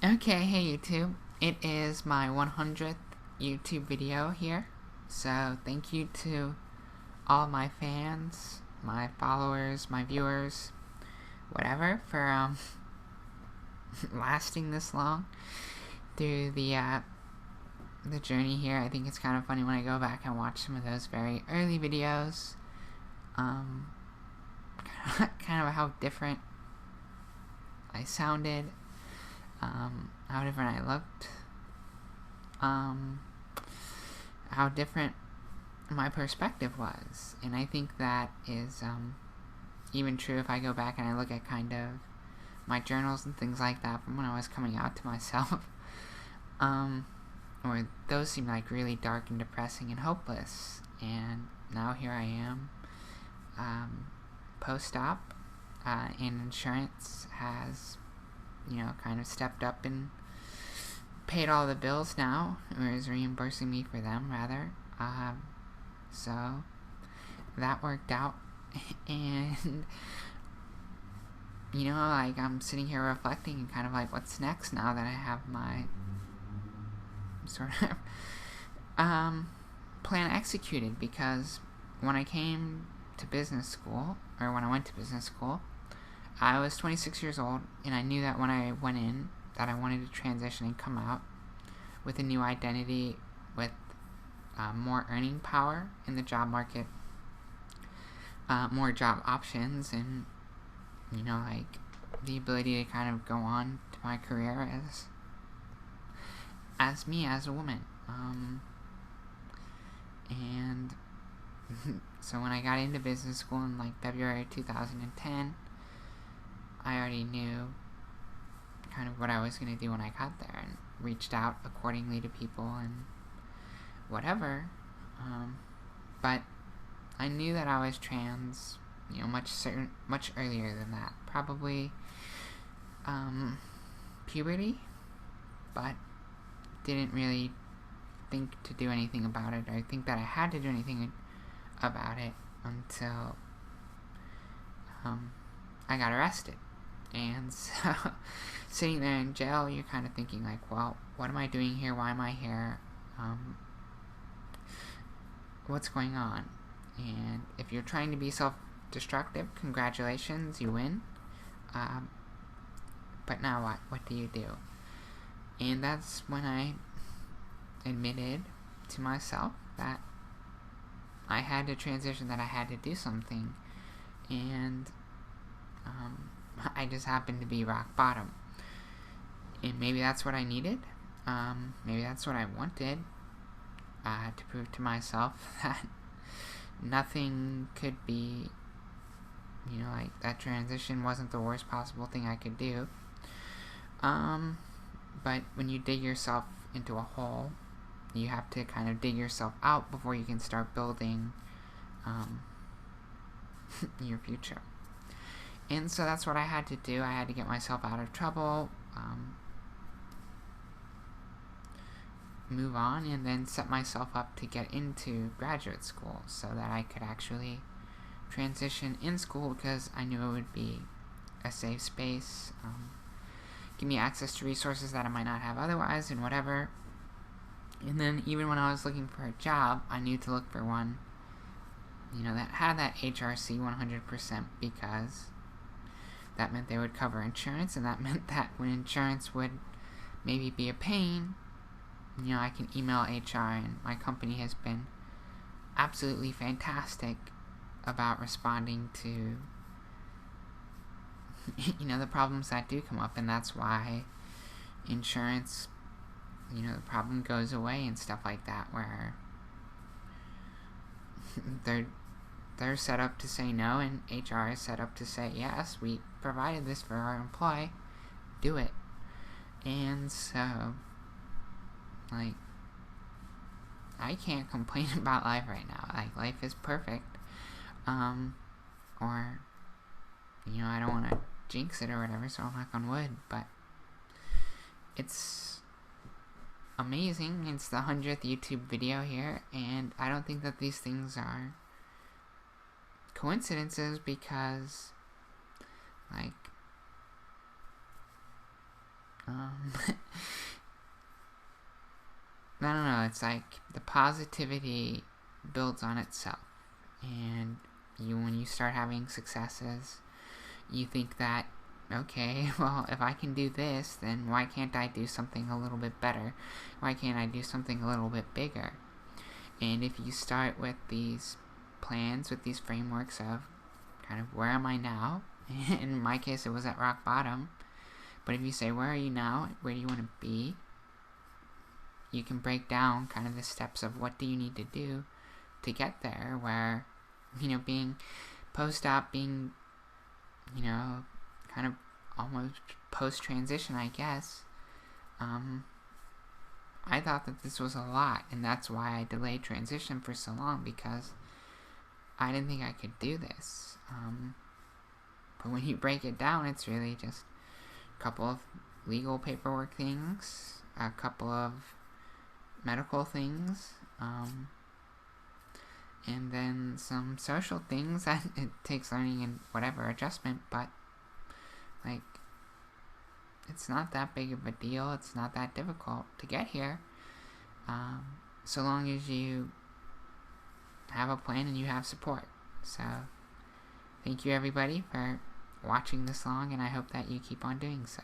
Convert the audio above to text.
Okay, hey YouTube. It is my 100th YouTube video here. So thank you to all my fans, my followers, my viewers, whatever, for lasting this long through the journey here. I think it's kind of funny when I go back and watch some of those very early videos. Kind of how different I sounded. How different I looked, how different my perspective was, and I think that is even true if I go back and I look at kind of my journals and things like that from when I was coming out to myself, or those seem like really dark and depressing and hopeless, and now here I am, post-op, and insurance has kind of stepped up and paid all the bills now, or is reimbursing me for them, rather. So that worked out, and like, I'm sitting here reflecting and kind of like, what's next now that I have my sort of plan executed? Because when I came to business school, or when I went to business school, I was 26 years old, and I knew that when I went in that I wanted to transition and come out with a new identity, with more earning power in the job market, more job options, and like the ability to kind of go on to my career as me, as a woman. And so when I got into business school in like February 2010, I already knew kind of what I was going to do when I got there, and reached out accordingly to people and whatever. But I knew that I was trans, much earlier than that. Probably puberty, but didn't really think to do anything about it, or think that I had to do anything about it until I got arrested. And so, sitting there in jail, you're kind of thinking like, well, what am I doing here? Why am I here? What's going on? And if you're trying to be self-destructive, congratulations, you win. But now what? What do you do? And that's when I admitted to myself that I had to transition, that I had to do something. And I just happened to be rock bottom. And maybe that's what I needed. Maybe that's what I wanted, to prove to myself that nothing could be, like, that transition wasn't the worst possible thing I could do. But when you dig yourself into a hole, you have to kind of dig yourself out before you can start building your future. And so that's what I had to do. I had to get myself out of trouble, move on, and then set myself up to get into graduate school so that I could actually transition in school, because I knew it would be a safe space, give me access to resources that I might not have otherwise, and whatever. And then even when I was looking for a job, I knew to look for one that had that HRC 100%, because that meant they would cover insurance, and that meant that when insurance would maybe be a pain, I can email HR, and my company has been absolutely fantastic about responding to the problems that do come up. And that's why insurance, the problem goes away and stuff like that, where they're set up to say no, and HR is set up to say yes, we provided this for our employee, do it. And so, like, I can't complain about life right now. Like, life is perfect. Or, I don't want to jinx it or whatever, so I'll knock on wood, but it's amazing. It's the 100th YouTube video here, and I don't think that these things are coincidences, because, like, I don't know, it's like the positivity builds on itself. And when you start having successes, you think that, okay, well, if I can do this, then why can't I do something a little bit better? Why can't I do something a little bit bigger? And if you start with these plans, with these frameworks of kind of where am I now? In my case, it was at rock bottom. But if you say, where are you now? Where do you want to be? You can break down kind of the steps of what do you need to do to get there, where, being post-op, being, kind of almost post-transition, I guess, I thought that this was a lot, and that's why I delayed transition for so long, because I didn't think I could do this. But when you break it down, it's really just a couple of legal paperwork things, a couple of medical things, and then some social things that it takes learning and whatever adjustment, but like, it's not that big of a deal. It's not that difficult to get here, so long as you have a plan and you have support. So thank you everybody for watching this long, and I hope that you keep on doing so.